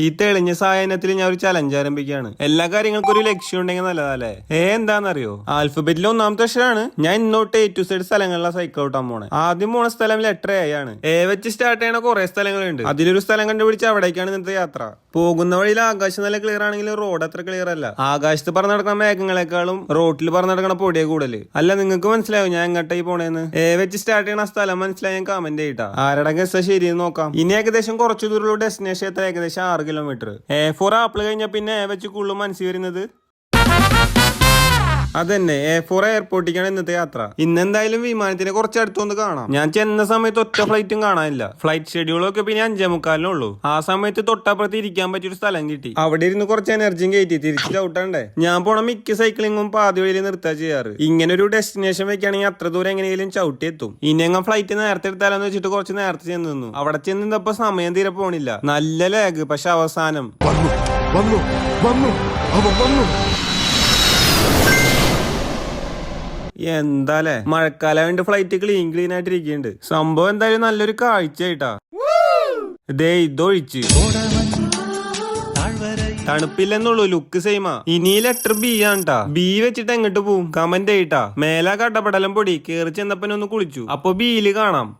ഈ തെളിഞ്ഞ സായനത്തിൽ ഞാൻ ഒരു ചലഞ്ച് ആരംഭിക്കുകയാണ്. എല്ലാ കാര്യങ്ങൾക്കും ഒരു ലക്ഷ്യം ഉണ്ടെങ്കിൽ നല്ലതല്ലേ. എന്താണെന്നറിയോ? ആൽഫബറ്റിലെ ഒന്നാമത്തെ അക്ഷരമാണ്. ഞാൻ ഇന്നോട്ട് A to Z സ്ഥലങ്ങളിലെ സൈക്കിൾ ഔട്ടാൻ പോണേ. ആദ്യം പോണ സ്ഥലം ലെറ്റർ A ആണ്. A വെച്ച് സ്റ്റാർട്ട് ചെയ്യണ കുറെ സ്ഥലങ്ങളുണ്ട്. അതിലൊരു സ്ഥലം കണ്ടുപിടിച്ച് അവിടേക്കാണ് ഇന്നത്തെ യാത്ര. പോകുന്ന വഴിയിൽ ആകാശം നല്ല ക്ലിയർ ആണെങ്കിലും റോഡ് അത്ര ക്ലിയർ അല്ല. ആകാശത്ത് പറന്ന് നടക്കുന്ന മേഘങ്ങളെക്കാളും റോഡിൽ പറന്ന് നടക്കണ പൊടിയെ കൂടുതല്. അല്ല, നിങ്ങൾക്ക് മനസ്സിലാവും ഞാൻ എങ്ങോട്ടായി പോണേന്ന്? A വെച്ച് സ്റ്റാർട്ട് ചെയ്യണ സ്ഥലം മനസ്സിലായി ഞാൻ കമന്റ് ചെയ്യട്ടാ. ആരുടെ ഗസ് ശരിയെന്ന് നോക്കാം. ഇനി ഏകദേശം കുറച്ചു ദൂരമുള്ള ഡെസ്റ്റിനേഷൻ എത്ര? ഏകദേശം 6 കിലോമീറ്റർ. A4 ആപ്പിൾ കഴിഞ്ഞ പിന്നെ A വെച്ച് കൂടുതൽ മനസ്സിൽ വരുന്നത് അതന്നെ A4 എയർപോർട്ടിക്കാണ് ഇന്നത്തെ യാത്ര. ഇന്നെന്തായാലും വിമാനത്തിനെ കുറച്ച് അടുത്തൊന്ന് കാണാം. ഞാൻ ചെന്ന സമയത്ത് ഒറ്റ ഫ്ലൈറ്റും കാണാനില്ല. ഫ്ലൈറ്റ് ഷെഡ്യൂളൊക്കെ പിന്നെ 5:45 ആ സമയത്ത് തൊട്ടപ്പുറത്ത് ഇരിക്കാൻ പറ്റിയൊരു സ്ഥലം കിട്ടി. അവിടെ ഇരുന്ന് കുറച്ച് എനർജിയും കയറ്റി തിരിച്ച് ചവിട്ടണ്ടേ. ഞാൻ പോണ മിക്ക സൈക്ലിങ്ങും പാതി വഴിയിൽ നിർത്താ ചെയ്യാറ്. ഇങ്ങനെ ഒരു ഡെസ്റ്റിനേഷൻ വെക്കുകയാണെങ്കിൽ അത്ര ദൂരം എങ്ങനെയും ചവിട്ടി എത്തും. ഇനി അങ്ങ് ഫ്ലൈറ്റ് നേരത്തെ എടുത്താലെന്ന് വെച്ചിട്ട് കുറച്ച് നേരത്തെ ചെന്ന് നിന്നു. അവിടെ ചെന്ന് നിന്നപ്പോ സമയം തീരെ പോണില്ല. നല്ല ലാഗ്. പക്ഷെ അവസാനം എന്താലേ, മഴക്കാലായിട്ട് ഫ്ലൈറ്റ് ക്ലീൻ ആയിട്ട് ഇരിക്കുന്നുണ്ട്. സംഭവം എന്തായാലും നല്ലൊരു കാഴ്ചയായിട്ടാ. ദേ ഇതൊഴിച്ച് തണുപ്പില്ലെന്നുള്ളൂ, ലുക്ക് സെയിമാ. ഇനി ലെറ്റർ B ആണ്ട്ടാ. B വെച്ചിട്ട് എങ്ങോട്ട് പോവും? കമന്റ് ചെയ്യട്ടാ. മേലാ കട്ടപ്പടലം പൊടി കേറി ചെന്നപ്പോ ഒന്ന് കുളിച്ചു. അപ്പൊ Bയില് കാണാം.